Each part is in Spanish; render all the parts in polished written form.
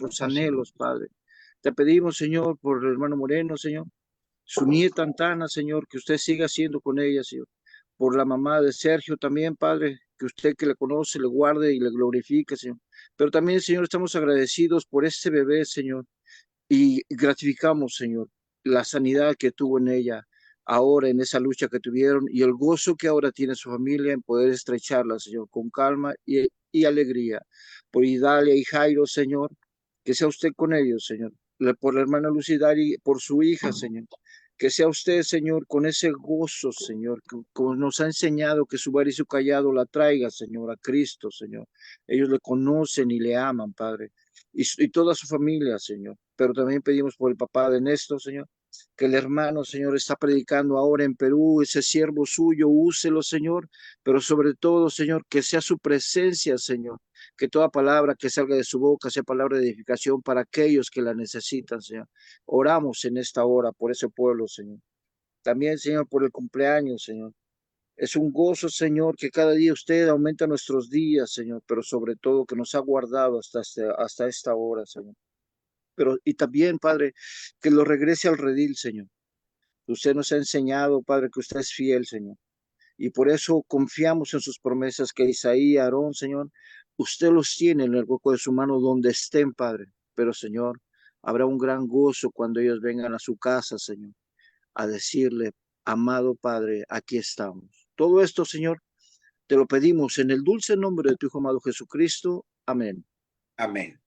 nuestros anhelos, Padre. Te pedimos, Señor, por el hermano Moreno, Señor, su nieta Antana, Señor, que usted siga haciendo con ella, Señor. Por la mamá de Sergio también, Padre, que usted que le conoce, le guarde y le glorifique, Señor. Pero también, Señor, estamos agradecidos por este bebé, Señor, y gratificamos, Señor, la sanidad que tuvo en ella ahora en esa lucha que tuvieron y el gozo que ahora tiene su familia en poder estrecharla, Señor, con calma y alegría. Por Idalia y Jairo, Señor, que sea usted con ellos, Señor. Por la hermana Lucidari, por su hija, Señor. Que sea usted, Señor, con ese gozo, Señor, que como nos ha enseñado que su bar y su callado la traiga, Señor, a Cristo, Señor. Ellos le conocen y le aman, Padre, y toda su familia, Señor. Pero también pedimos por el papá de Néstor, Señor, que el hermano, Señor, está predicando ahora en Perú, ese siervo suyo, úselo, Señor, pero sobre todo, Señor, que sea su presencia, Señor, que toda palabra que salga de su boca sea palabra de edificación para aquellos que la necesitan, Señor. Oramos en esta hora por ese pueblo, Señor. También, Señor, por el cumpleaños, Señor. Es un gozo, Señor, que cada día usted aumenta nuestros días, Señor, pero sobre todo que nos ha guardado hasta esta hora, Señor. Pero, y también, Padre, que lo regrese al redil, Señor. Usted nos ha enseñado, Padre, que usted es fiel, Señor. Y por eso confiamos en sus promesas que Isaí, Aarón, Señor, usted los tiene en el hueco de su mano donde estén, Padre. Pero, Señor, habrá un gran gozo cuando ellos vengan a su casa, Señor, a decirle, amado Padre, aquí estamos. Todo esto, Señor, te lo pedimos en el dulce nombre de tu Hijo amado Jesucristo. Amén. Amén.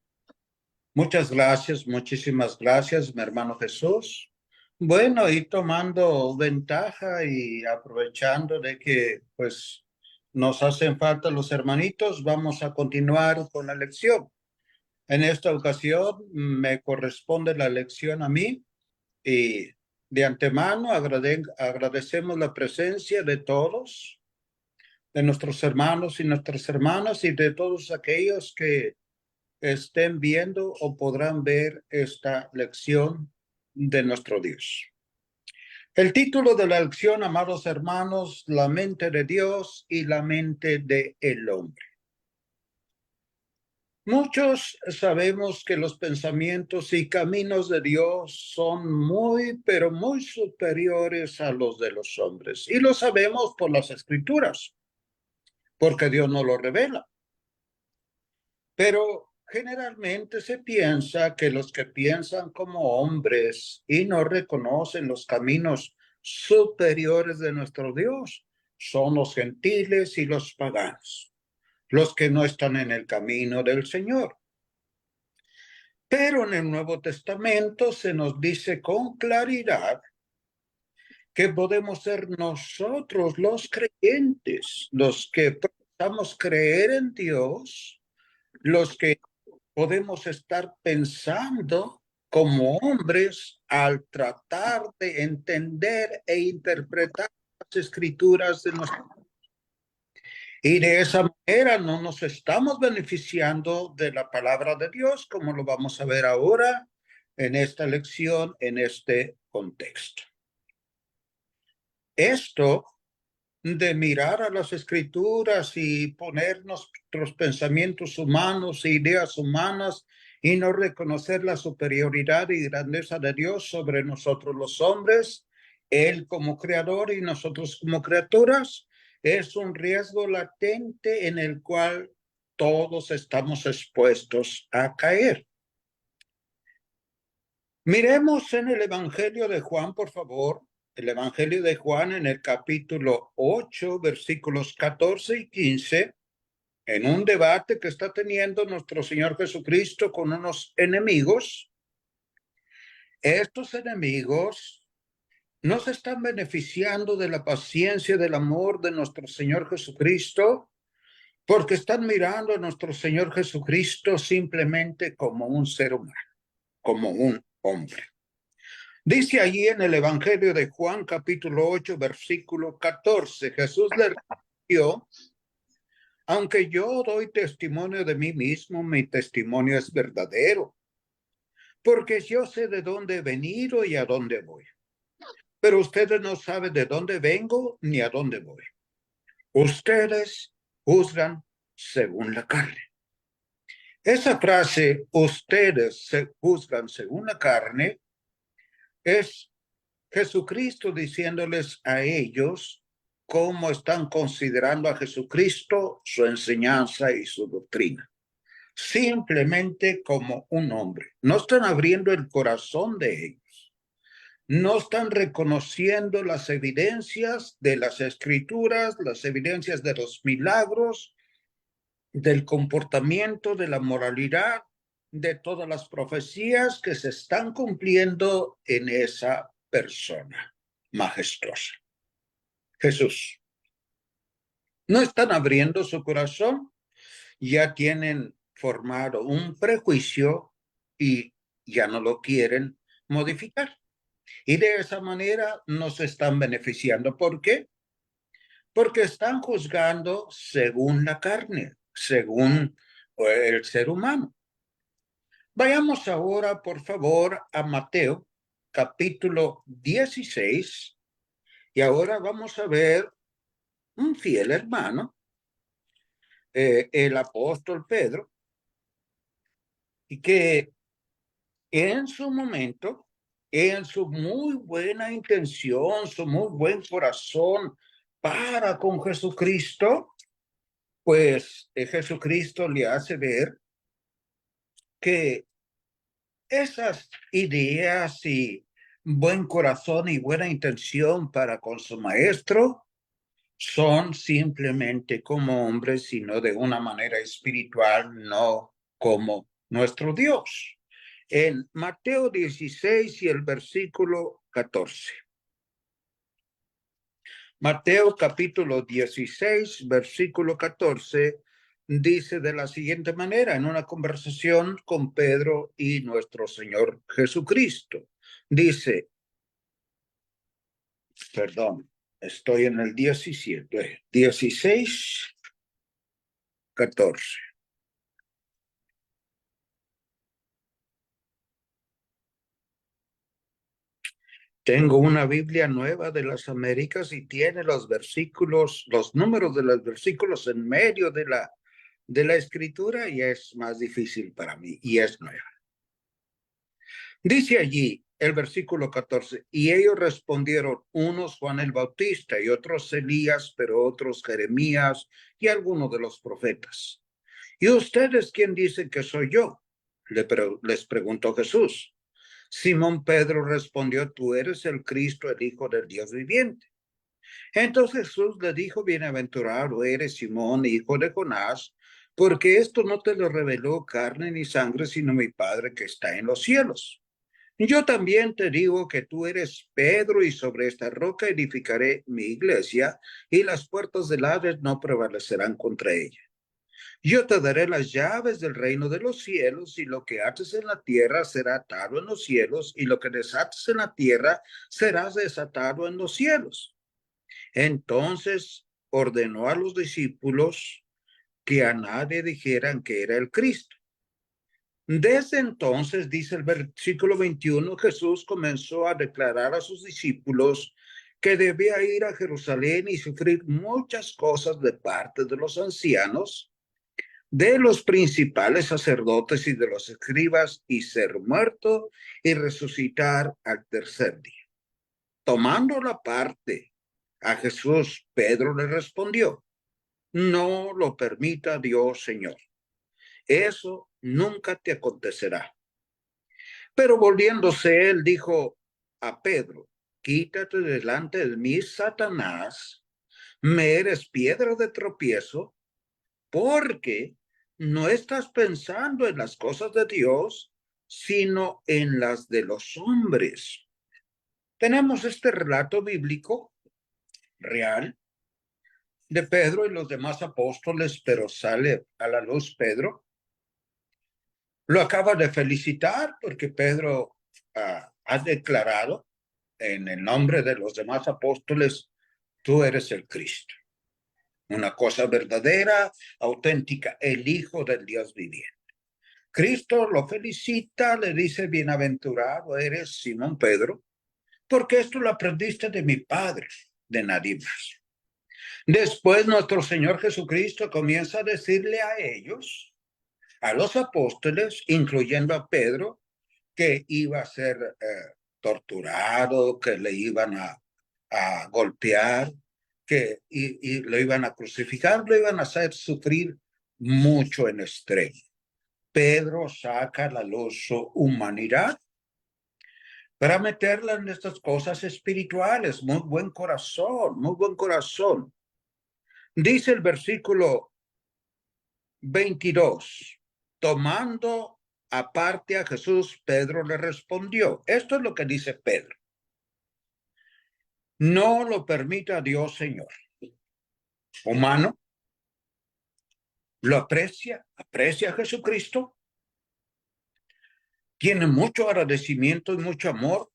Muchas gracias, muchísimas gracias, mi hermano Jesús. Bueno, y tomando ventaja y aprovechando de que pues nos hacen falta los hermanitos, vamos a continuar con la lección. En esta ocasión me corresponde la lección a mí y de antemano agradecemos la presencia de todos, de nuestros hermanos y nuestras hermanas y de todos aquellos que estén viendo o podrán ver esta lección de nuestro Dios. El título de la lección, amados hermanos, la mente de Dios y la mente del hombre. Muchos sabemos que los pensamientos y caminos de Dios son muy, pero muy superiores a los de los hombres. Y lo sabemos por las Escrituras, porque Dios nos lo revela. Pero generalmente se piensa que los que piensan como hombres y no reconocen los caminos superiores de nuestro Dios son los gentiles y los paganos, los que no están en el camino del Señor. Pero en el Nuevo Testamento se nos dice con claridad que podemos ser nosotros los creyentes, los que profesamos creer en Dios, los que podemos estar pensando como hombres al tratar de entender e interpretar las escrituras de nosotros. Y de esa manera no nos estamos beneficiando de la palabra de Dios, como lo vamos a ver ahora en esta lección, en este contexto. Esto de mirar a las escrituras y poner nuestros pensamientos humanos e ideas humanas y no reconocer la superioridad y grandeza de Dios sobre nosotros los hombres, Él como creador y nosotros como criaturas, es un riesgo latente en el cual todos estamos expuestos a caer. Miremos en el Evangelio de Juan, por favor. El Evangelio de Juan en el capítulo 8, versículos 14 y 15, en un debate que está teniendo nuestro Señor Jesucristo con unos enemigos. Estos enemigos no se están beneficiando de la paciencia, del amor de nuestro Señor Jesucristo, porque están mirando a nuestro Señor Jesucristo simplemente como un ser humano, como un hombre. Dice allí en el Evangelio de Juan, capítulo 8, versículo 14, Jesús le respondió: aunque yo doy testimonio de mí mismo, mi testimonio es verdadero, porque yo sé de dónde he venido y a dónde voy. Pero ustedes no saben de dónde vengo ni a dónde voy. Ustedes juzgan según la carne. Esa frase, ustedes se juzgan según la carne, es Jesucristo diciéndoles a ellos cómo están considerando a Jesucristo, su enseñanza y su doctrina. Simplemente como un hombre. No están abriendo el corazón de ellos. No están reconociendo las evidencias de las escrituras, las evidencias de los milagros, del comportamiento, de la moralidad, de todas las profecías que se están cumpliendo en esa persona majestuosa, Jesús. No están abriendo su corazón, ya tienen formado un prejuicio y ya no lo quieren modificar. Y de esa manera nos están beneficiando. ¿Por qué? Porque están juzgando según la carne, según el ser humano. Vayamos ahora, por favor, a Mateo, capítulo 16, y ahora vamos a ver un fiel hermano, el apóstol Pedro, y que en su momento, en su muy buena intención, su muy buen corazón para con Jesucristo, pues Jesucristo le hace ver que esas ideas y buen corazón y buena intención para con su maestro son simplemente como hombres, sino de una manera espiritual, no como nuestro Dios. En Mateo 16 y el versículo 14. Mateo capítulo 16, versículo 14, dice de la siguiente manera, en una conversación con Pedro y nuestro Señor Jesucristo. Dice, perdón, estoy en el 17, 16, 14. Tengo una Biblia nueva de las Américas y tiene los versículos, los números de los versículos en medio de la escritura y es más difícil para mí y es nueva. Dice allí el versículo 14, y ellos respondieron, unos Juan el Bautista y otros Elías, pero otros Jeremías y algunos de los profetas. ¿Y ustedes quién dicen que soy yo? Les preguntó Jesús. Simón Pedro respondió, tú eres el Cristo, el Hijo del Dios viviente. Entonces Jesús le dijo, bienaventurado eres Simón, hijo de Jonás, porque esto no te lo reveló carne ni sangre, sino mi Padre que está en los cielos. Yo también te digo que tú eres Pedro y sobre esta roca edificaré mi iglesia y las puertas del Hades no prevalecerán contra ella. Yo te daré las llaves del reino de los cielos y lo que ates en la tierra será atado en los cielos y lo que desates en la tierra será desatado en los cielos. Entonces ordenó a los discípulos que a nadie dijeran que era el Cristo. Desde entonces, dice el versículo 21, Jesús comenzó a declarar a sus discípulos que debía ir a Jerusalén y sufrir muchas cosas de parte de los ancianos, de los principales sacerdotes y de los escribas, y ser muerto y resucitar al tercer día. Tomando la parte a Jesús, Pedro le respondió, no lo permita Dios, Señor. Eso nunca te acontecerá. Pero volviéndose, él dijo a Pedro, quítate delante de mí, Satanás, me eres piedra de tropiezo, porque no estás pensando en las cosas de Dios, sino en las de los hombres. Tenemos este relato bíblico real de Pedro y los demás apóstoles, pero sale a la luz Pedro. Lo acaba de felicitar porque Pedro ha declarado en el nombre de los demás apóstoles, tú eres el Cristo. Una cosa verdadera, auténtica, el Hijo del Dios viviente. Cristo lo felicita, le dice, bienaventurado eres Simón Pedro, porque esto lo aprendiste de mi Padre, de nadie más. Después nuestro Señor Jesucristo comienza a decirle a ellos, a los apóstoles, incluyendo a Pedro, que iba a ser torturado, que le iban a golpear, y lo iban a crucificar, lo iban a hacer sufrir mucho en extremo. Pedro saca a la luz su humanidad para meterla en estas cosas espirituales. Muy buen corazón, muy buen corazón. Dice el versículo 22, tomando aparte a Jesús, Pedro le respondió. Esto es lo que dice Pedro. No lo permita Dios, Señor. Humano, lo aprecia a Jesucristo, tiene mucho agradecimiento y mucho amor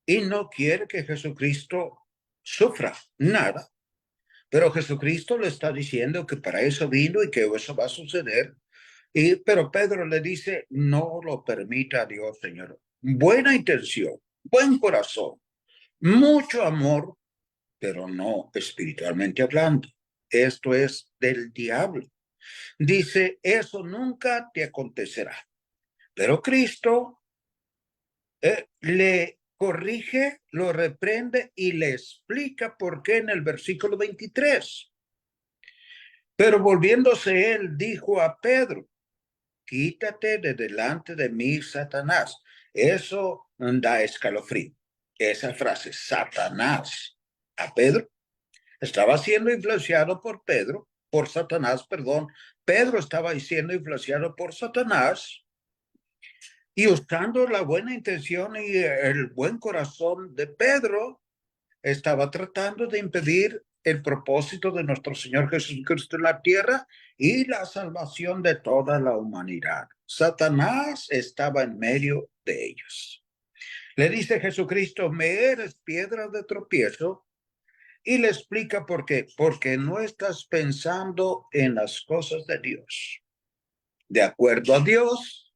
y no quiere que Jesucristo sufra nada. Pero Jesucristo le está diciendo que para eso vino y que eso va a suceder. Pero Pedro le dice, no lo permita Dios, Señor. Buena intención, buen corazón, mucho amor, pero no espiritualmente hablando. Esto es del diablo. Dice, eso nunca te acontecerá. Pero Cristo le corrige, lo reprende y le explica por qué en el versículo 23. Pero volviéndose él, dijo a Pedro, quítate de delante de mí, Satanás. Eso da escalofrío. Esa frase, Satanás, a Pedro, estaba siendo influenciado por Satanás, perdón. Pedro estaba siendo influenciado por Satanás y usando la buena intención y el buen corazón de Pedro, estaba tratando de impedir el propósito de nuestro Señor Jesucristo en la tierra y la salvación de toda la humanidad. Satanás estaba en medio de ellos. Le dice Jesucristo, me eres piedra de tropiezo, y le explica por qué. Porque no estás pensando en las cosas de Dios. De acuerdo a Dios,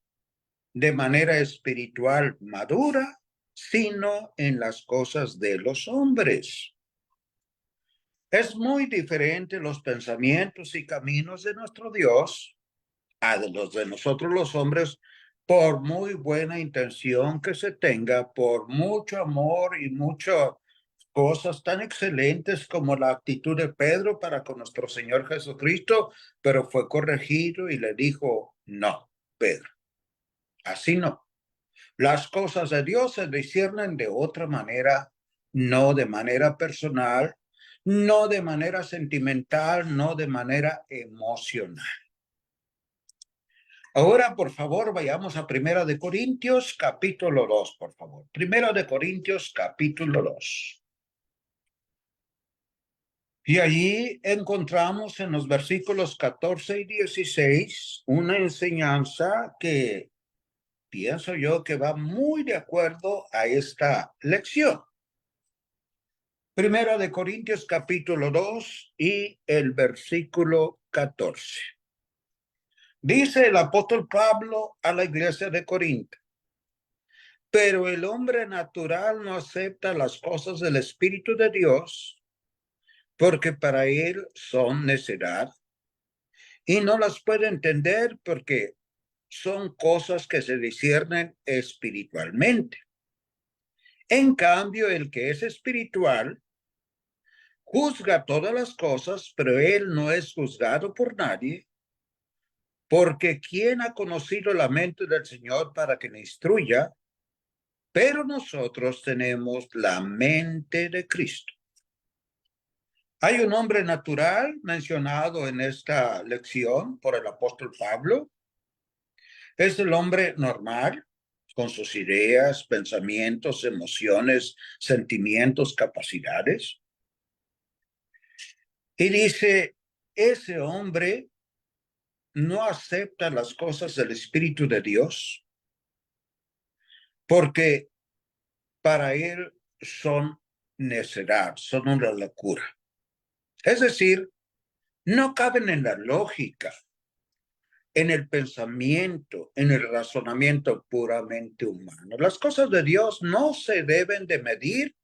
de manera espiritual madura, sino en las cosas de los hombres. Es muy diferente los pensamientos y caminos de nuestro Dios a los de nosotros los hombres, por muy buena intención que se tenga, por mucho amor y muchas cosas tan excelentes como la actitud de Pedro para con nuestro Señor Jesucristo, pero fue corregido y le dijo, no, Pedro, así no. Las cosas de Dios se disciernen de otra manera, no de manera personal, no de manera sentimental, no de manera emocional. Ahora, por favor, vayamos a Primera de Corintios, capítulo 2, por favor. Primera de Corintios, capítulo 2. Y allí encontramos en los versículos 14 y 16 una enseñanza que pienso yo que va muy de acuerdo a esta lección. Primera de Corintios capítulo 2 y el versículo 14. Dice el apóstol Pablo a la iglesia de Corinto, pero el hombre natural no acepta las cosas del Espíritu de Dios, porque para él son necedad, y no las puede entender porque son cosas que se disciernen espiritualmente. En cambio, el que es espiritual juzga todas las cosas, pero él no es juzgado por nadie, porque ¿quién ha conocido la mente del Señor para que le instruya? Pero nosotros tenemos la mente de Cristo. Hay un hombre natural mencionado en esta lección por el apóstol Pablo. Es el hombre normal, con sus ideas, pensamientos, emociones, sentimientos, capacidades. Y dice, ese hombre no acepta las cosas del Espíritu de Dios porque para él son necedad, son una locura. Es decir, no caben en la lógica, en el pensamiento, en el razonamiento puramente humano. Las cosas de Dios no se deben de medir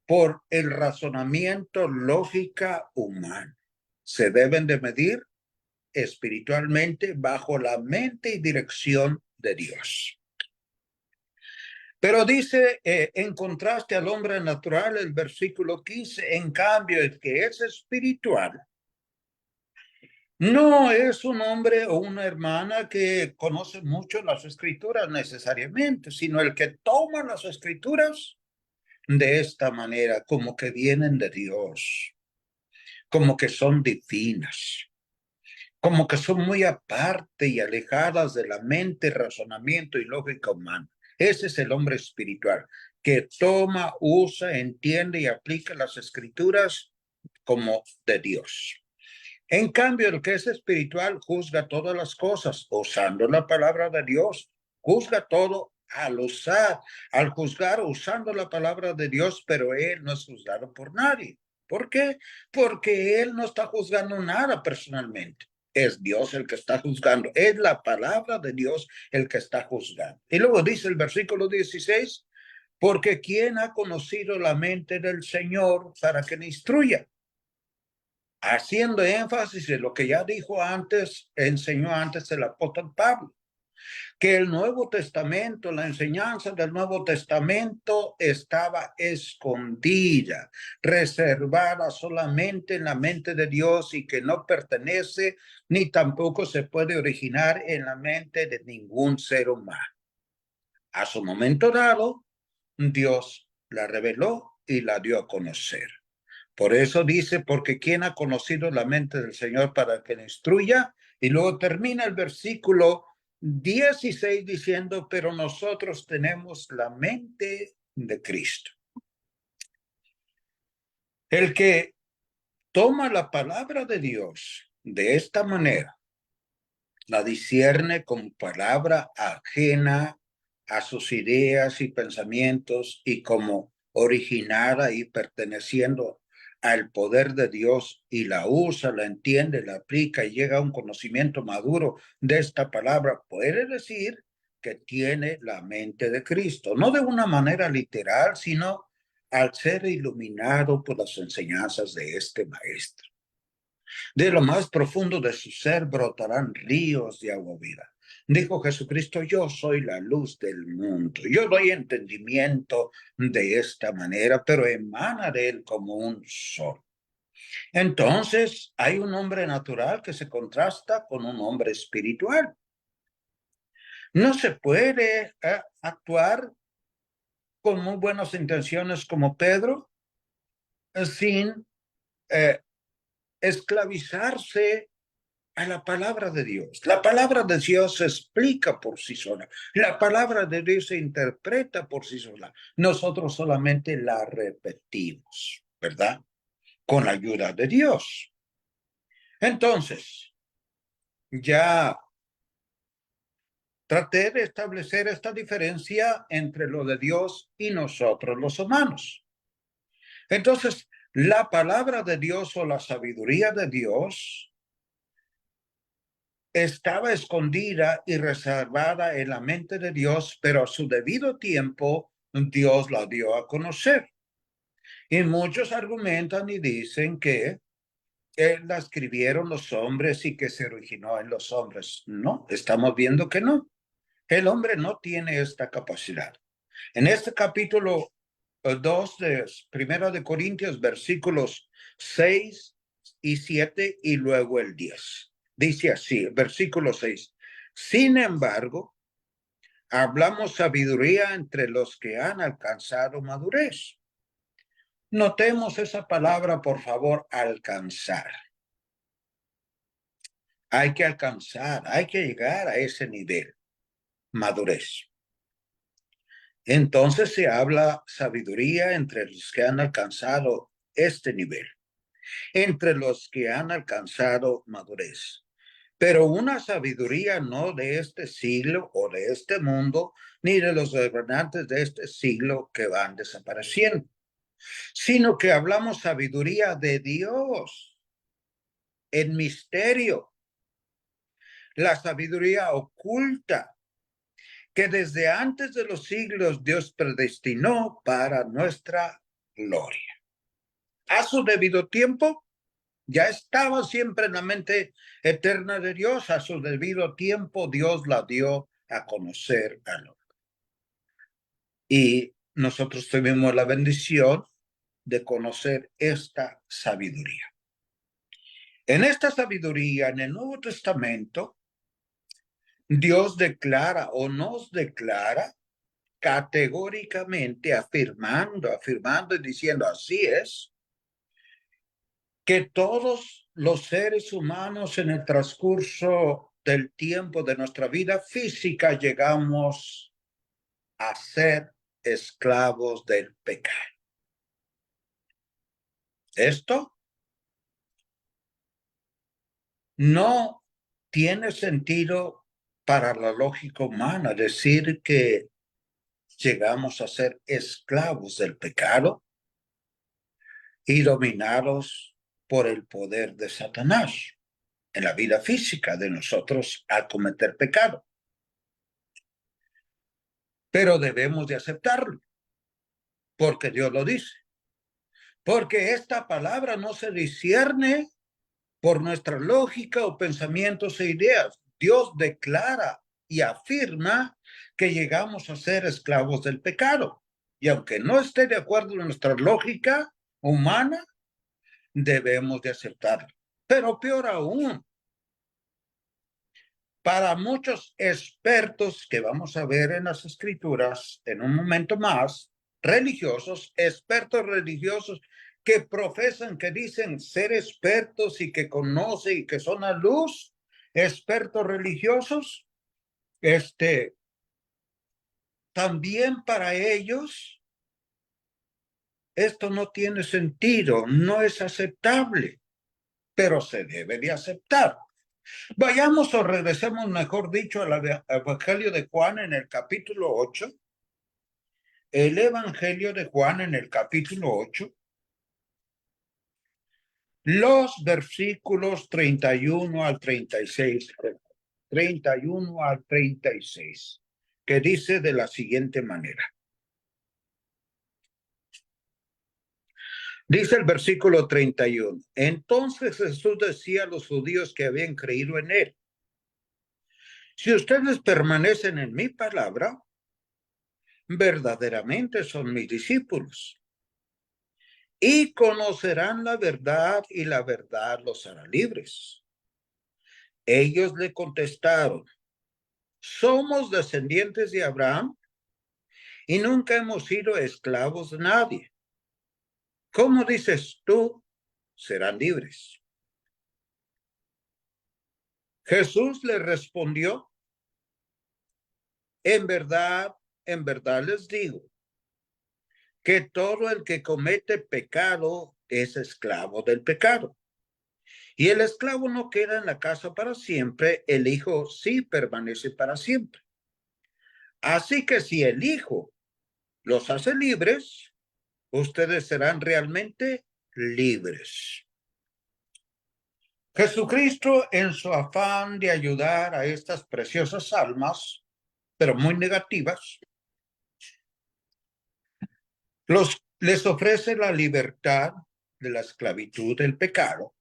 por el razonamiento lógica humano. Se deben de medir espiritualmente bajo la mente y dirección de Dios. Pero dice, en contraste al hombre natural, el versículo 15, en cambio, el que es espiritual, no es un hombre o una hermana que conoce mucho las escrituras necesariamente, sino el que toma las escrituras de esta manera, como que vienen de Dios, como que son divinas, como que son muy aparte y alejadas de la mente, razonamiento y lógica humana. Ese es el hombre espiritual, que toma, usa, entiende y aplica las escrituras como de Dios. En cambio, el que es espiritual juzga todas las cosas, usando la palabra de Dios, juzga todo al juzgar, usando la palabra de Dios, pero él no es juzgado por nadie. ¿Por qué? Porque él no está juzgando nada personalmente. Es Dios el que está juzgando. Es la palabra de Dios el que está juzgando. Y luego dice el versículo 16, porque ¿quién ha conocido la mente del Señor para que le instruya? Haciendo énfasis en lo que ya dijo antes, enseñó antes el apóstol Pablo, que el Nuevo Testamento, la enseñanza del Nuevo Testamento estaba escondida, reservada solamente en la mente de Dios y que no pertenece ni tampoco se puede originar en la mente de ningún ser humano. A su momento dado, Dios la reveló y la dio a conocer. Por eso dice, porque ¿quién ha conocido la mente del Señor para que le instruya? Y luego termina el versículo 16 diciendo, pero nosotros tenemos la mente de Cristo. El que toma la palabra de Dios de esta manera, la discierne como palabra ajena a sus ideas y pensamientos y como originada y perteneciendo al poder de Dios y la usa, la entiende, la aplica y llega a un conocimiento maduro de esta palabra, puede decir que tiene la mente de Cristo, no de una manera literal, sino al ser iluminado por las enseñanzas de este maestro. De lo más profundo de su ser brotarán ríos de agua viva. Dijo Jesucristo, yo soy la luz del mundo. Yo doy entendimiento de esta manera, pero emana de él como un sol. Entonces, hay un hombre natural que se contrasta con un hombre espiritual. No se puede actuar con muy buenas intenciones como Pedro sin esclavizarse a la palabra de Dios. La palabra de Dios se explica por sí sola. La palabra de Dios se interpreta por sí sola. Nosotros solamente la repetimos, ¿verdad? Con la ayuda de Dios. Entonces, ya traté de establecer esta diferencia entre lo de Dios y nosotros los humanos. Entonces, la palabra de Dios o la sabiduría de Dios estaba escondida y reservada en la mente de Dios, pero a su debido tiempo Dios la dio a conocer. Y muchos argumentan y dicen que la escribieron los hombres y que se originó en los hombres. No, estamos viendo que no. El hombre no tiene esta capacidad. En este capítulo 2 de Primera de Corintios, versículos 6 y 7 y luego el 10. Dice así, versículo 6. Sin embargo, hablamos sabiduría entre los que han alcanzado madurez. Notemos esa palabra, por favor, alcanzar. Hay que alcanzar, hay que llegar a ese nivel, madurez. Entonces se habla sabiduría entre los que han alcanzado este nivel, entre los que han alcanzado madurez. Pero una sabiduría no de este siglo o de este mundo, ni de los gobernantes de este siglo que van desapareciendo, sino que hablamos sabiduría de Dios en misterio, la sabiduría oculta que desde antes de los siglos Dios predestinó para nuestra gloria. A su debido tiempo, Ya estaba siempre en la mente eterna de Dios. A su debido tiempo, Dios la dio a conocer al hombre. Y nosotros tuvimos la bendición de conocer esta sabiduría. En esta sabiduría, en el Nuevo Testamento, Dios declara o nos declara categóricamente, afirmando y diciendo, así es, que todos los seres humanos en el transcurso del tiempo de nuestra vida física llegamos a ser esclavos del pecado. Esto no tiene sentido para la lógica humana decir que llegamos a ser esclavos del pecado y dominados por el poder de Satanás en la vida física de nosotros al cometer pecado. Pero debemos de aceptarlo, porque Dios lo dice. Porque esta palabra no se discierne por nuestra lógica o pensamientos e ideas. Dios declara y afirma que llegamos a ser esclavos del pecado. Y aunque no esté de acuerdo con nuestra lógica humana, debemos de aceptarlo. Pero peor aún, para muchos expertos que vamos a ver en las escrituras en un momento más, religiosos, expertos religiosos que profesan, que dicen ser expertos y que conocen y que son a luz, expertos religiosos, también para ellos esto no tiene sentido, no es aceptable, pero se debe de aceptar. Vayamos o regresemos, mejor dicho, al Evangelio de Juan en el capítulo 8. El Evangelio de Juan en el capítulo 8. Los versículos 31 al 36. 31 al 36, que dice de la siguiente manera. Dice el versículo 31. Entonces Jesús decía a los judíos que habían creído en él: si ustedes permanecen en mi palabra, verdaderamente son mis discípulos, y conocerán la verdad, y la verdad los hará libres. Ellos le contestaron: somos descendientes de Abraham y nunca hemos sido esclavos de nadie. ¿Cómo dices tú, serán libres? Jesús le respondió: en verdad les digo, que todo el que comete pecado es esclavo del pecado. Y el esclavo no queda en la casa para siempre, el hijo sí permanece para siempre. Así que si el hijo los hace libres, ustedes serán realmente libres. Jesucristo, en su afán de ayudar a estas preciosas almas, pero muy negativas, les ofrece la libertad de la esclavitud del pecado,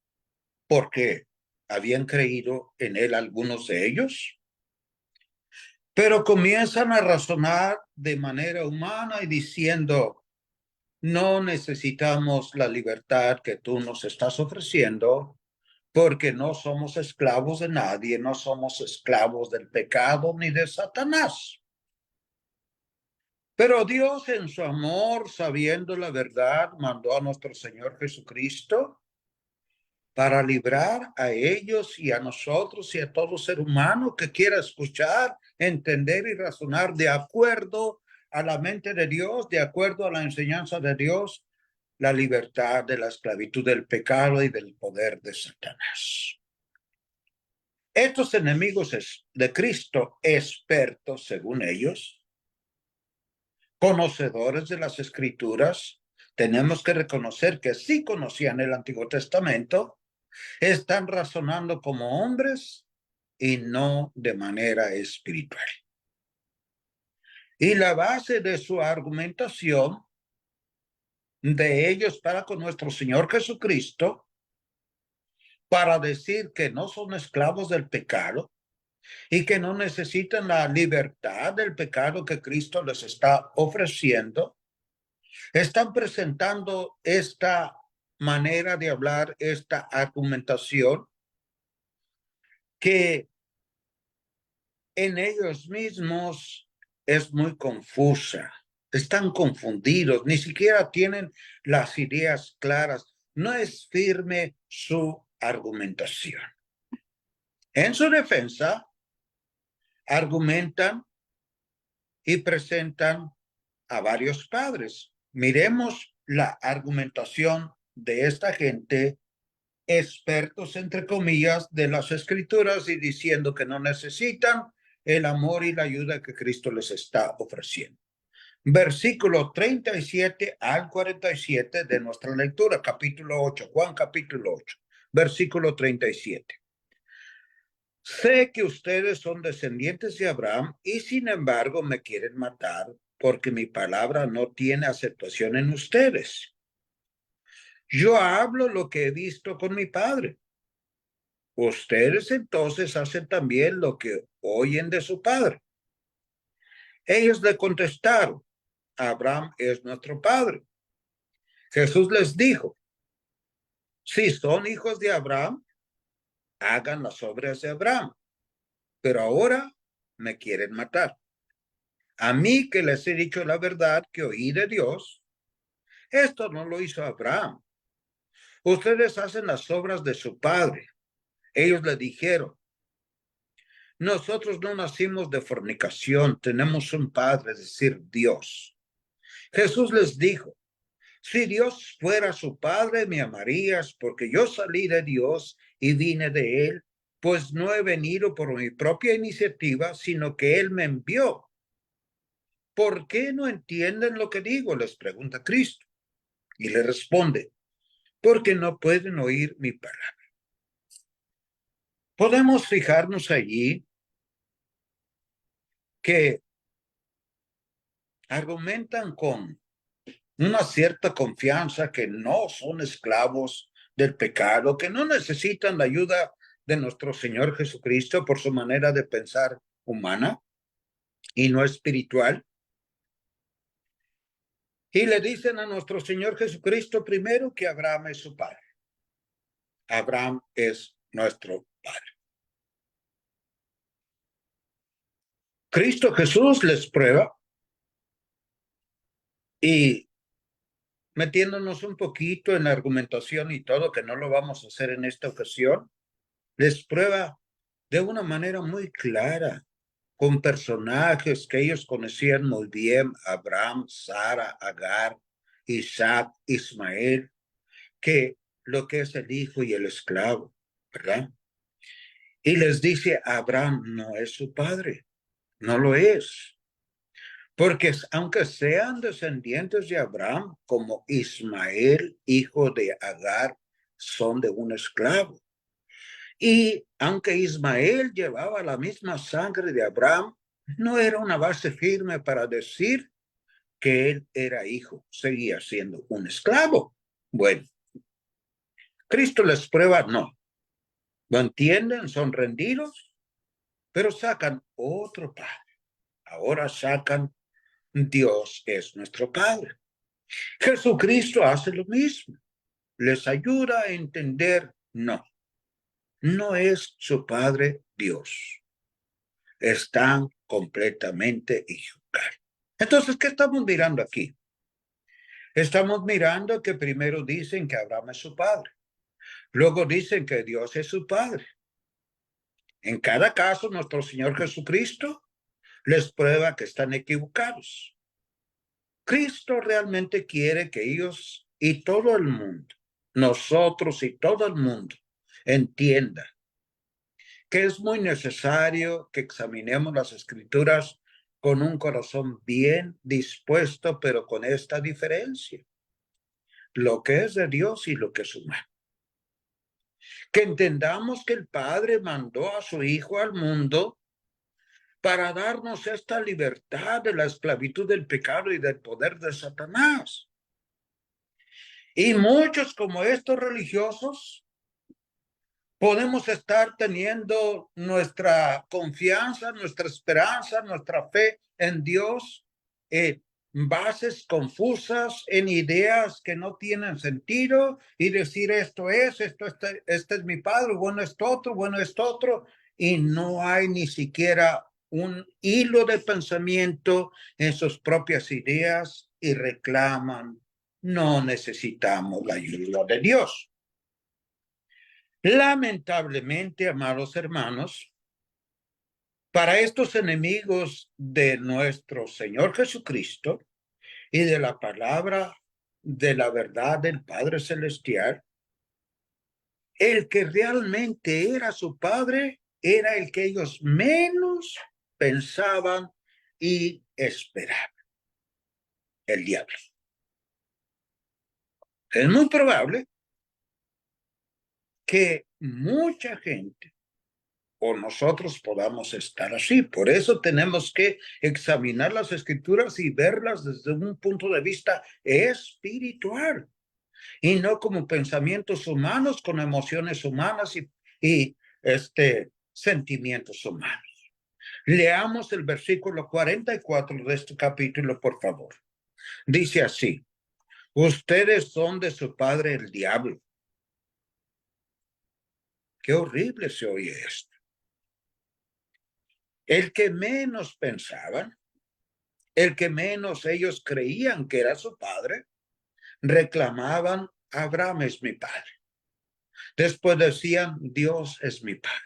porque habían creído en él algunos de ellos, pero comienzan a razonar de manera humana y diciendo: no necesitamos la libertad que tú nos estás ofreciendo, porque no somos esclavos de nadie, no somos esclavos del pecado ni de Satanás. Pero Dios, en su amor, sabiendo la verdad, mandó a nuestro Señor Jesucristo para librar a ellos y a nosotros y a todo ser humano que quiera escuchar, entender y razonar de acuerdo a la mente de Dios, de acuerdo a la enseñanza de Dios, la libertad de la esclavitud del pecado y del poder de Satanás. Estos enemigos de Cristo, expertos según ellos, conocedores de las Escrituras, tenemos que reconocer que sí conocían el Antiguo Testamento, están razonando como hombres y no de manera espiritual. Y la base de su argumentación de ellos para con nuestro Señor Jesucristo para decir que no son esclavos del pecado y que no necesitan la libertad del pecado que Cristo les está ofreciendo, están presentando esta manera de hablar, esta argumentación que en ellos mismos es muy confusa. Están confundidos, ni siquiera tienen las ideas claras. No es firme su argumentación. En su defensa, argumentan y presentan a varios padres. Miremos la argumentación de esta gente, expertos entre comillas de las escrituras, y diciendo que no necesitan el amor y la ayuda que Cristo les está ofreciendo. Versículo 37 al 47 de nuestra lectura, capítulo 8, Juan capítulo 8, versículo 37. Sé que ustedes son descendientes de Abraham y sin embargo me quieren matar porque mi palabra no tiene aceptación en ustedes. Yo hablo lo que he visto con mi padre. Ustedes entonces hacen también lo que oyen de su padre. Ellos le contestaron, Abraham es nuestro padre. Jesús les dijo, si son hijos de Abraham, hagan las obras de Abraham, pero ahora me quieren matar. A mí que les he dicho la verdad que oí de Dios, esto no lo hizo Abraham. Ustedes hacen las obras de su padre. Ellos le dijeron, nosotros no nacimos de fornicación, tenemos un padre, es decir, Dios. Jesús les dijo, si Dios fuera su padre, me amarías, porque yo salí de Dios y vine de él, pues no he venido por mi propia iniciativa, sino que él me envió. ¿Por qué no entienden lo que digo?, les pregunta Cristo. Y le responde, porque no pueden oír mi palabra. Podemos fijarnos allí que argumentan con una cierta confianza que no son esclavos del pecado, que no necesitan la ayuda de nuestro Señor Jesucristo por su manera de pensar humana y no espiritual. Y le dicen a nuestro Señor Jesucristo primero que Abraham es su padre. Abraham es nuestro padre. Cristo Jesús les prueba, y metiéndonos un poquito en la argumentación y todo, que no lo vamos a hacer en esta ocasión, les prueba de una manera muy clara, con personajes que ellos conocían muy bien, Abraham, Sara, Agar, Isaac, Ismael, que lo que es el hijo y el esclavo, ¿verdad? Y les dice, Abraham no es su padre, no lo es. Porque aunque sean descendientes de Abraham, como Ismael, hijo de Agar, son de un esclavo. Y aunque Ismael llevaba la misma sangre de Abraham, no era una base firme para decir que él era hijo, seguía siendo un esclavo. Bueno, Cristo les prueba, no. Lo entienden, son rendidos, pero sacan otro padre. Ahora sacan Dios es nuestro Padre. Jesucristo hace lo mismo. Les ayuda a entender, no, no es su Padre Dios. Están completamente equivocados. Entonces, ¿qué estamos mirando aquí? Estamos mirando que primero dicen que Abraham es su padre. Luego dicen que Dios es su Padre. En cada caso, nuestro Señor Jesucristo les prueba que están equivocados. Cristo realmente quiere que ellos y todo el mundo, nosotros y todo el mundo, entienda que es muy necesario que examinemos las Escrituras con un corazón bien dispuesto, pero con esta diferencia: lo que es de Dios y lo que es humano. Que entendamos que el Padre mandó a su Hijo al mundo para darnos esta libertad de la esclavitud del pecado y del poder de Satanás. Y muchos como estos religiosos Podemos estar teniendo nuestra confianza, nuestra esperanza, nuestra fe en Dios, bases confusas, en ideas que no tienen sentido y decir este es mi padre, bueno, esto otro, y no hay ni siquiera un hilo de pensamiento en sus propias ideas y reclaman, no necesitamos la ayuda de Dios. Lamentablemente, amados hermanos, para estos enemigos de nuestro Señor Jesucristo y de la palabra de la verdad del Padre Celestial, el que realmente era su Padre era el que ellos menos pensaban y esperaban, el diablo. Es muy probable que mucha gente o nosotros podamos estar así. Por eso tenemos que examinar las escrituras y verlas desde un punto de vista espiritual y no como pensamientos humanos con emociones humanas y sentimientos humanos. Leamos el versículo 44 de este capítulo, por favor. Dice así: ustedes son de su padre el diablo. Qué horrible se oye esto. El que menos pensaban, el que menos ellos creían que era su padre, reclamaban, Abraham es mi padre. Después decían, Dios es mi padre.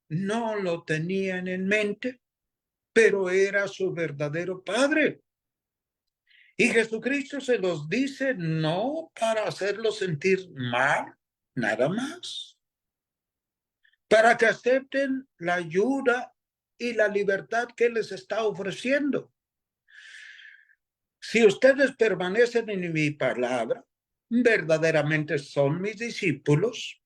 No lo tenían en mente, pero era su verdadero padre. Y Jesucristo se los dice no para hacerlos sentir mal, nada más, para que acepten la ayuda y la libertad que les está ofreciendo. Si ustedes permanecen en mi palabra, verdaderamente son mis discípulos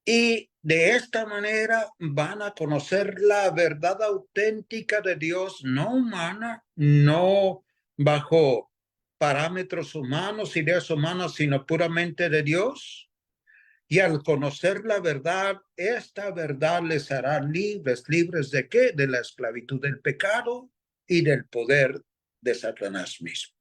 y de esta manera van a conocer la verdad auténtica de Dios, no humana, no bajo parámetros humanos, ideas humanas, sino puramente de Dios. Y al conocer la verdad, esta verdad les hará libres. ¿Libres de qué? De la esclavitud del pecado y del poder de Satanás mismo.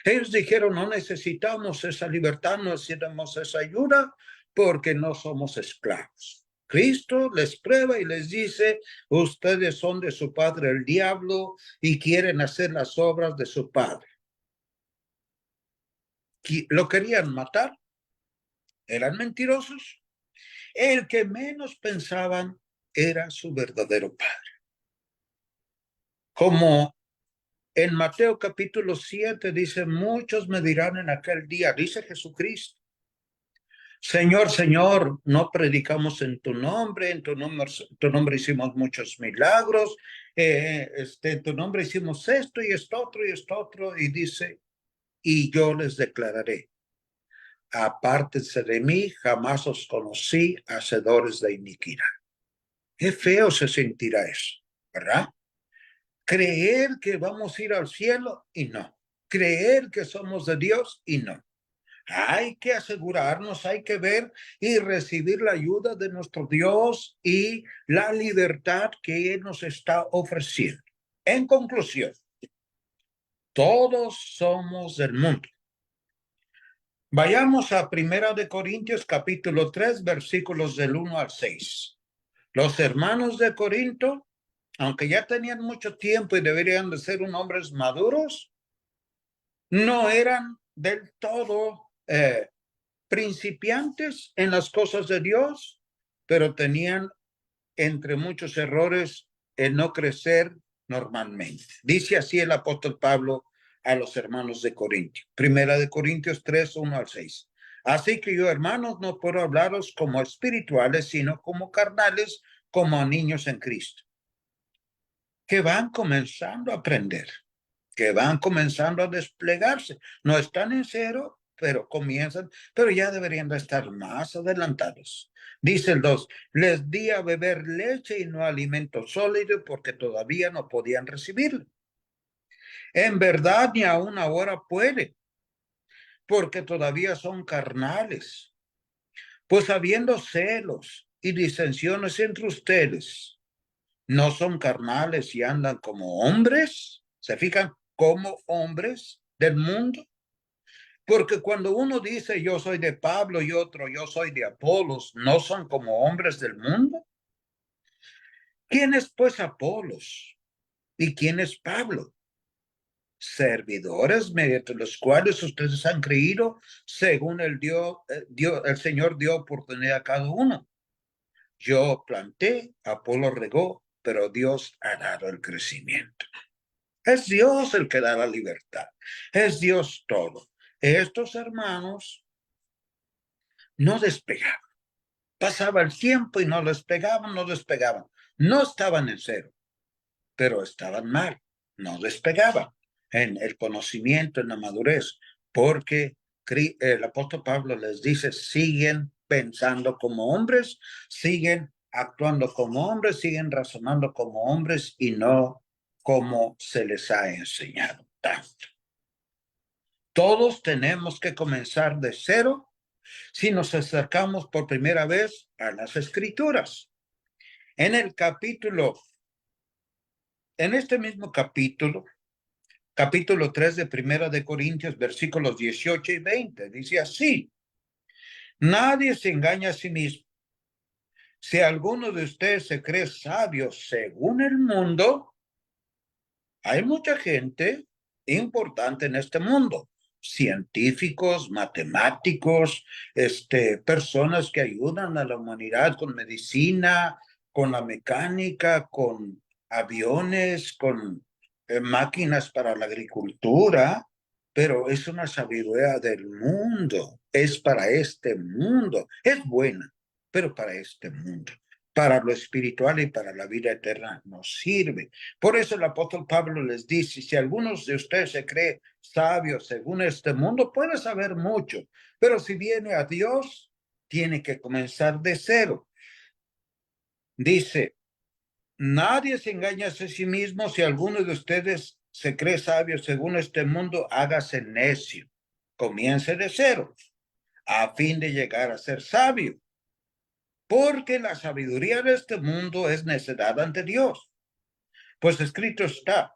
Ellos dijeron, no necesitamos esa libertad, no necesitamos esa ayuda porque no somos esclavos. Cristo les prueba y les dice, ustedes son de su padre el diablo y quieren hacer las obras de su padre. Lo querían matar, eran mentirosos. El que menos pensaban era su verdadero padre. Como en Mateo capítulo 7 dice, muchos me dirán en aquel día, dice Jesucristo, Señor, Señor, no predicamos en tu nombre hicimos muchos milagros, en tu nombre hicimos esto y esto otro, y dice, y yo les declararé, apártense de mí, jamás os conocí, hacedores de iniquidad. Qué feo se sentirá eso, ¿verdad? Creer que vamos a ir al cielo y no. Creer que somos de Dios y no. Hay que asegurarnos, hay que ver y recibir la ayuda de nuestro Dios y la libertad que Él nos está ofreciendo. En conclusión, todos somos del mundo. Vayamos a 1 Corintios capítulo 3, versículos del 1 al 6. Los hermanos de Corinto, aunque ya tenían mucho tiempo y deberían de ser hombres maduros, no eran del todo principiantes en las cosas de Dios, pero tenían entre muchos errores el no crecer normalmente. Dice así el apóstol Pablo a los hermanos de Corintios. 1 Corintios 3, 1 al 6. Así que yo, hermanos, no puedo hablaros como espirituales, sino como carnales, como a niños en Cristo, que van comenzando a aprender, que van comenzando a desplegarse. No están en cero, pero comienzan, pero ya deberían de estar más adelantados. Dice el 2, les di a beber leche y no alimento sólido porque todavía no podían recibirlo. En verdad, ni aún ahora puede, porque todavía son carnales. Pues habiendo celos y disensiones entre ustedes, ¿no son carnales y andan como hombres? ¿Se fijan? Como hombres del mundo. Porque cuando uno dice yo soy de Pablo y otro yo soy de Apolos, ¿no son como hombres del mundo? ¿Quién es pues Apolos? ¿Y quién es Pablo? Servidores mediante los cuales ustedes han creído, según el Señor dio oportunidad a cada uno. Yo planté, Apolo regó, pero Dios ha dado el crecimiento. Es Dios el que da la libertad. Es Dios todo. Estos hermanos no despegaban. Pasaba el tiempo y no despegaban, no despegaban. No estaban en cero, pero estaban mal. No despegaban en el conocimiento, en la madurez, porque el apóstol Pablo les dice, siguen pensando como hombres, siguen actuando como hombres, siguen razonando como hombres y no como se les ha enseñado tanto. Todos tenemos que comenzar de cero si nos acercamos por primera vez a las Escrituras. En este mismo capítulo 3 de Primera de Corintios, versículos 18 y 20, dice así: nadie se engaña a sí mismo. Si alguno de ustedes se cree sabio según el mundo, hay mucha gente importante en este mundo, científicos, matemáticos, personas que ayudan a la humanidad con medicina, con la mecánica, con aviones, con máquinas para la agricultura, pero es una sabiduría del mundo, es para este mundo, es buena, pero para este mundo. Para lo espiritual y para la vida eterna nos sirve. Por eso el apóstol Pablo les dice, si algunos de ustedes se cree sabios según este mundo, puede saber mucho, pero si viene a Dios, tiene que comenzar de cero. Dice, nadie se engaña a sí mismo. Si alguno de ustedes se cree sabio según este mundo, hágase necio. Comience de cero, a fin de llegar a ser sabio. Porque la sabiduría de este mundo es necedad ante Dios. Pues escrito está,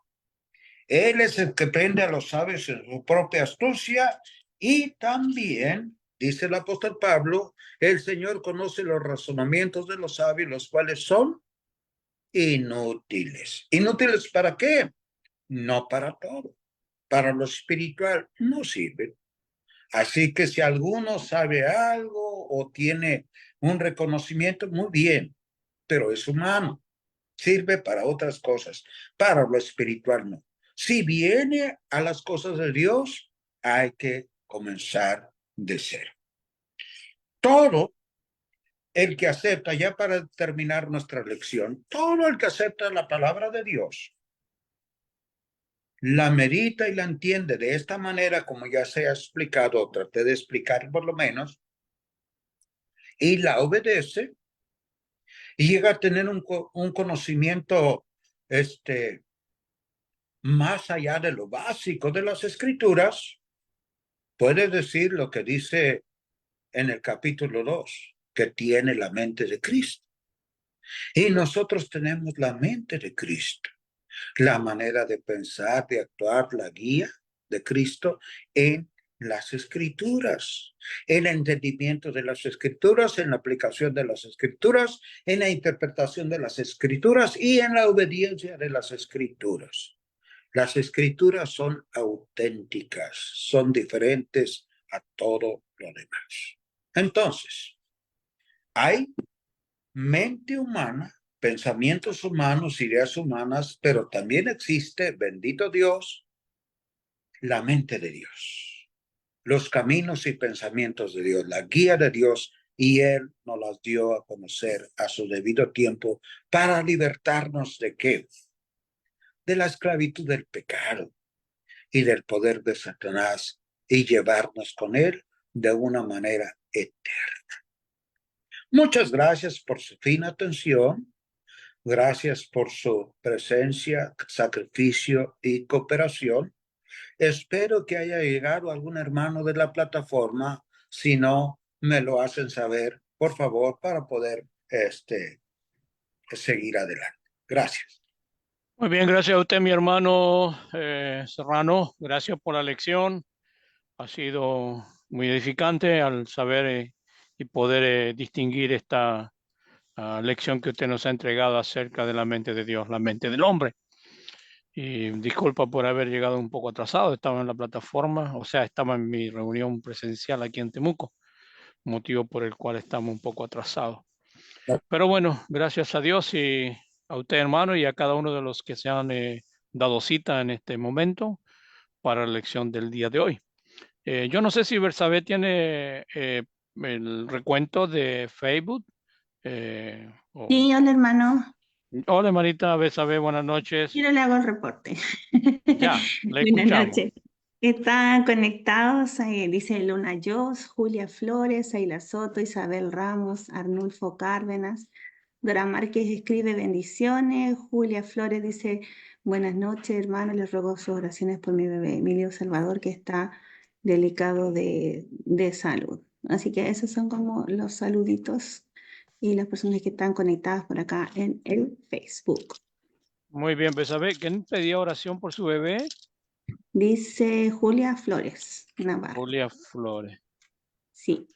Él es el que prende a los sabios en su propia astucia, y también, dice el apóstol Pablo, el Señor conoce los razonamientos de los sabios, los cuales son inútiles. ¿Inútiles para qué? No para todo. Para lo espiritual no sirven. Así que si alguno sabe algo o tiene un reconocimiento, muy bien, pero es humano. Sirve para otras cosas, para lo espiritual no. Si viene a las cosas de Dios, hay que comenzar de cero. Todo el que acepta, ya para terminar nuestra lección, todo el que acepta la palabra de Dios, la medita y la entiende de esta manera, como ya se ha explicado, o traté de explicar por lo menos, y la obedece, y llega a tener un conocimiento más allá de lo básico de las Escrituras, puede decir lo que dice en el capítulo 2, que tiene la mente de Cristo. Y nosotros tenemos la mente de Cristo, la manera de pensar, de actuar, la guía de Cristo en las Escrituras, en el entendimiento de las Escrituras, en la aplicación de las Escrituras, en la interpretación de las Escrituras y en la obediencia de las Escrituras. Las Escrituras son auténticas, son diferentes a todo lo demás. Entonces, hay mente humana, pensamientos humanos, ideas humanas, pero también existe, bendito Dios, la mente de Dios, los caminos y pensamientos de Dios, la guía de Dios, y Él nos las dio a conocer a su debido tiempo para libertarnos de ¿qué? De la esclavitud del pecado y del poder de Satanás, y llevarnos con él de una manera eterna. Muchas gracias por su fina atención. Gracias por su presencia, sacrificio y cooperación. Espero que haya llegado algún hermano de la plataforma. Si no, me lo hacen saber, por favor, para poder seguir adelante. Gracias. Muy bien, gracias a usted, mi hermano Serrano. Gracias por la lección. Ha sido muy edificante al saber y poder distinguir esta lección que usted nos ha entregado acerca de la mente de Dios, la mente del hombre. Y disculpa por haber llegado un poco atrasado. Estaba en la plataforma, o sea, estaba en mi reunión presencial aquí en Temuco, motivo por el cual estamos un poco atrasados. Pero bueno, gracias a Dios y a usted, hermano, y a cada uno de los que se han dado cita en este momento para la lección del día de hoy. Yo no sé si Bersabé tiene el recuento de Facebook. Sí, hola hermano. Hola, hermanita Bersabé, buenas noches. Yo le hago el reporte. Ya, le Buenas escuchamos. noches. Están conectados, dice Luna Jos, Julia Flores, Ayla Soto, Isabel Ramos, Arnulfo Cárdenas. Dora Márquez escribe bendiciones. Julia Flores dice buenas noches, hermano. Les ruego sus oraciones por mi bebé Emilio Salvador, que está delicado de salud. Así que esos son como los saluditos y las personas que están conectadas por acá en el Facebook. Muy bien, Bersabé. ¿Quién pedía oración por su bebé? Dice Julia Flores Navarro. Julia Flores. Sí.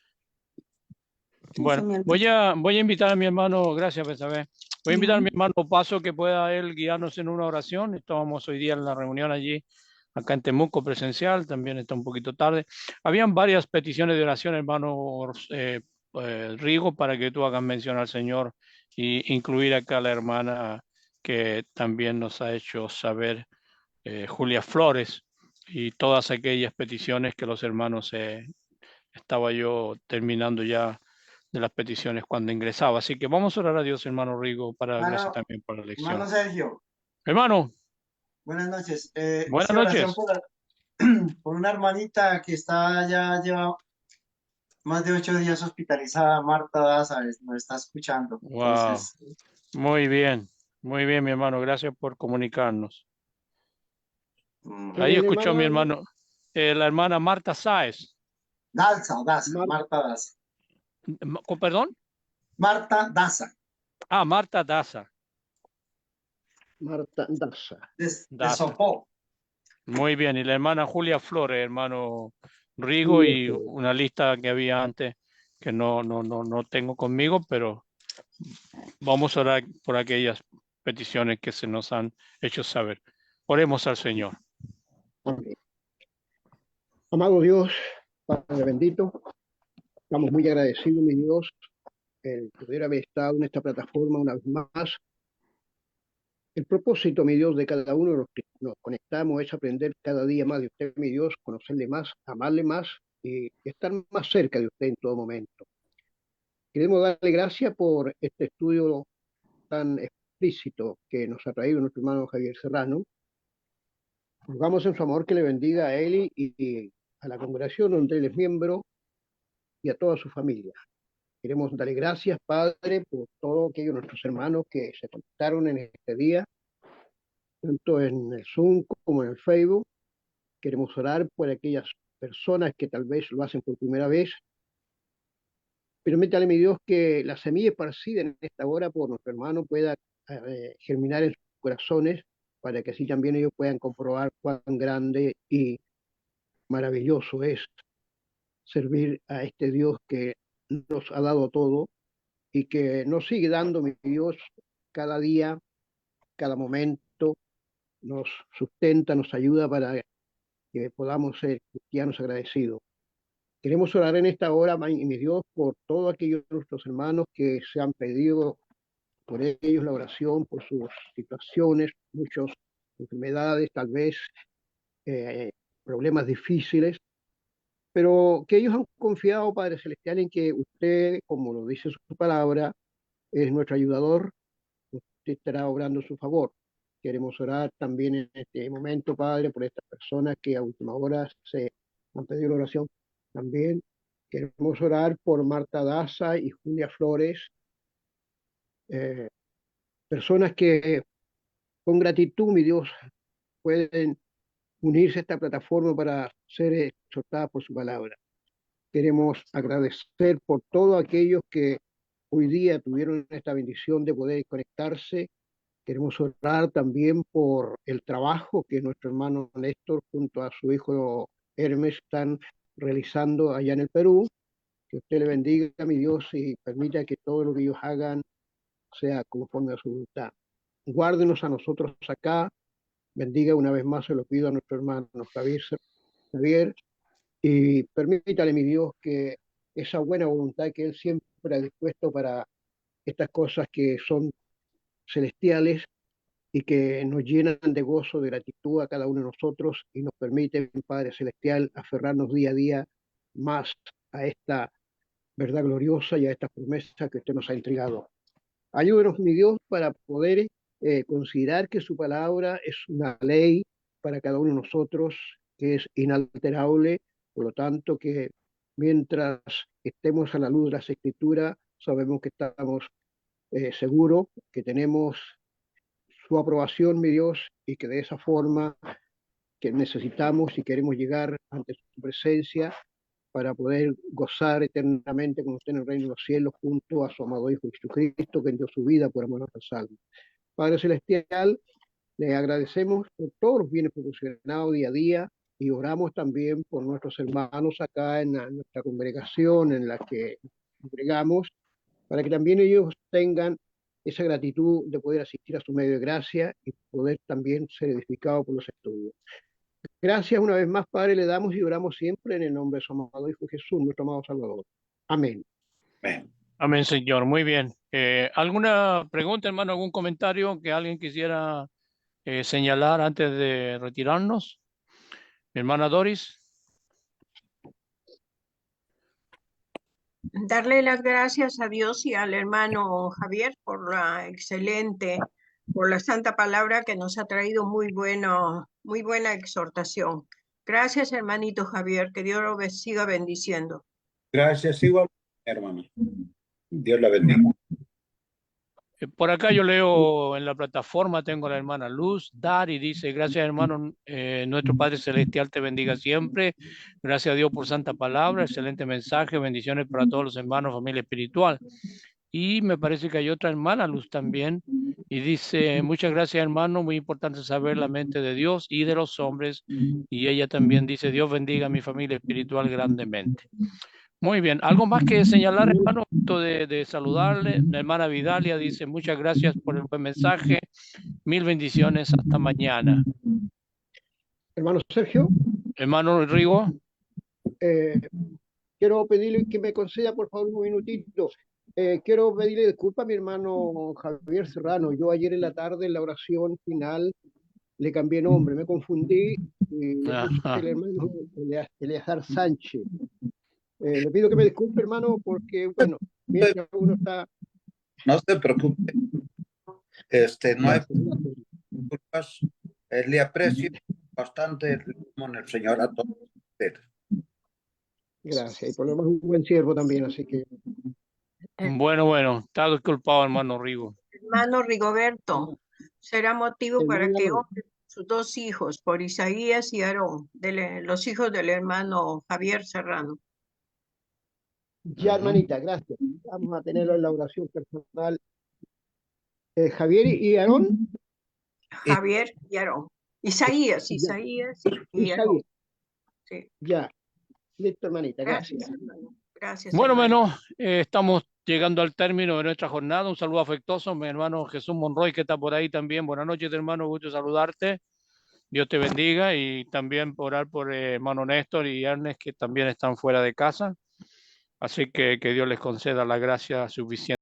Bueno, voy a invitar a mi hermano, gracias, Bersabé. Voy a invitar a mi hermano Paso que pueda él guiarnos en una oración. Estábamos hoy día en la reunión allí, acá en Temuco presencial, también está un poquito tarde. Habían varias peticiones de oración, hermano Rigo, para que tú hagas mención al Señor y incluir acá a la hermana que también nos ha hecho saber, Julia Flores, y todas aquellas peticiones que los hermanos, estaba yo terminando ya de las peticiones cuando ingresaba. Así que vamos a orar a Dios, hermano Rigo, para gracias también por la lección. Hermano Sergio, Hermano, buenas noches. buenas Sí, oración noches. por una hermanita que lleva más de 8 días hospitalizada, Marta Daza, nos está escuchando. Wow, Entonces, muy bien, mi hermano. Gracias por comunicarnos. Ahí el escuchó mi hermano, la hermana Marta Sáez. Daza, Marta Daza. ¿Perdón? Marta Daza. Ah, Marta Daza. Marta Daza. De Daza. Sopó. Muy bien. Y la hermana Julia Flores, hermano Rigo, y una lista que había antes que no tengo conmigo, pero vamos a orar por aquellas peticiones que se nos han hecho saber. Oremos al Señor. Amén. Amado Dios, Padre bendito, estamos muy agradecidos, mi Dios, el poder haber estado en esta plataforma una vez más. El propósito, mi Dios, de cada uno de los que nos conectamos es aprender cada día más de usted, mi Dios, conocerle más, amarle más y estar más cerca de usted en todo momento. Queremos darle gracias por este estudio tan explícito que nos ha traído nuestro hermano Javier Serrano. Rogamos en su amor que le bendiga a él y a la congregación donde él es miembro y a toda su familia. Queremos darle gracias, Padre, por todos aquellos nuestros hermanos que se conectaron en este día, tanto en el Zoom como en el Facebook. Queremos orar por aquellas personas que tal vez lo hacen por primera vez. Permítale, mi Dios, que la semilla esparcida en esta hora por nuestro hermano pueda germinar en sus corazones, para que así también ellos puedan comprobar cuán grande y maravilloso es servir a este Dios que nos ha dado todo y que nos sigue dando, mi Dios, cada día, cada momento, nos sustenta, nos ayuda para que podamos ser cristianos agradecidos. Queremos orar en esta hora, mi Dios, por todos aquellos nuestros hermanos que se han pedido por ellos la oración, por sus situaciones, muchas enfermedades, tal vez problemas difíciles, pero que ellos han confiado, Padre Celestial, en que usted, como lo dice su palabra, es nuestro ayudador, usted estará obrando a su favor. Queremos orar también en este momento, Padre, por estas personas que a última hora se han pedido la oración. También queremos orar por Marta Daza y Julia Flores, personas que con gratitud, mi Dios, pueden unirse a esta plataforma para ser exhortadas por su palabra. Queremos agradecer por todos aquellos que hoy día tuvieron esta bendición de poder conectarse. Queremos orar también por el trabajo que nuestro hermano Néstor junto a su hijo Hermes están realizando allá en el Perú. Que usted le bendiga, mi Dios, y permita que todo lo que ellos hagan sea conforme a su voluntad. Guárdenos a nosotros acá. Bendiga una vez más, se lo pido a nuestro hermano Javier, y permítale, mi Dios, que esa buena voluntad que Él siempre ha dispuesto para estas cosas que son celestiales y que nos llenan de gozo, de gratitud a cada uno de nosotros y nos permiten, Padre Celestial, aferrarnos día a día más a esta verdad gloriosa y a estas promesas que usted nos ha entregado. Ayúdenos, mi Dios, para poder considerar que su palabra es una ley para cada uno de nosotros, que es inalterable, por lo tanto que mientras estemos a la luz de las Escrituras, sabemos que estamos seguros, que tenemos su aprobación, mi Dios, y que de esa forma que necesitamos y queremos llegar ante su presencia para poder gozar eternamente con usted en el reino de los cielos junto a su amado Hijo Jesucristo, que dio su vida por amor a nuestras almas. Padre Celestial, le agradecemos por todos los bienes proporcionados día a día y oramos también por nuestros hermanos acá en nuestra congregación en la que congregamos, para que también ellos tengan esa gratitud de poder asistir a su medio de gracia y poder también ser edificados por los estudios. Gracias una vez más, Padre, le damos y oramos siempre en el nombre de su amado Hijo Jesús, nuestro amado Salvador. Amén. Amén. Amén, Señor. Muy bien. ¿Alguna pregunta, hermano? ¿Algún comentario que alguien quisiera señalar antes de retirarnos? Mi hermana Doris. Darle las gracias a Dios y al hermano Javier por por la santa palabra que nos ha traído muy buena exhortación. Gracias, hermanito Javier, que Dios lo siga bendiciendo. Gracias, igual, hermano. Dios la bendiga. Por acá yo leo en la plataforma, tengo a la hermana Luz Dari, dice, gracias hermano, nuestro Padre Celestial te bendiga siempre, gracias a Dios por santa palabra, excelente mensaje, bendiciones para todos los hermanos, familia espiritual. Y me parece que hay otra hermana Luz también, y dice, muchas gracias hermano, muy importante saber la mente de Dios y de los hombres, y ella también dice, Dios bendiga a mi familia espiritual grandemente. Muy bien, ¿algo más que señalar, hermano? De saludarle. La hermana Vidalia dice, muchas gracias por el buen mensaje. Mil bendiciones. Hasta mañana. Hermano Sergio. Hermano Rigo. Quiero pedirle que me conceda, por favor, un minutito. Quiero pedirle disculpas a mi hermano Javier Serrano. Yo ayer en la tarde, en la oración final, le cambié nombre, me confundí y le puse el hermano Eleazar Sánchez. Le pido que me disculpe, hermano, porque, bueno, mientras uno está... No se preocupe. No hay disculpas. Le aprecio bastante con el Señor a todos ustedes. Gracias. Y por lo menos un buen siervo también, así que... Bueno, está disculpado, hermano Rigo. Hermano Rigoberto, será motivo para que sus dos hijos, por Isaías y Aarón, los hijos del hermano Javier Serrano. Ya, hermanita, gracias. Vamos a tenerlo en la oración personal. Javier y Aarón. Javier y Aarón. Isaías y Aarón. Sí. Ya, listo, hermanita, gracias. Gracias. Bueno, estamos llegando al término de nuestra jornada. Un saludo afectuoso, mi hermano Jesús Monroy, que está por ahí también. Buenas noches, hermano, gusto saludarte. Dios te bendiga y también orar por hermano Néstor y Ernest, que también están fuera de casa. Así que Dios les conceda la gracia suficiente.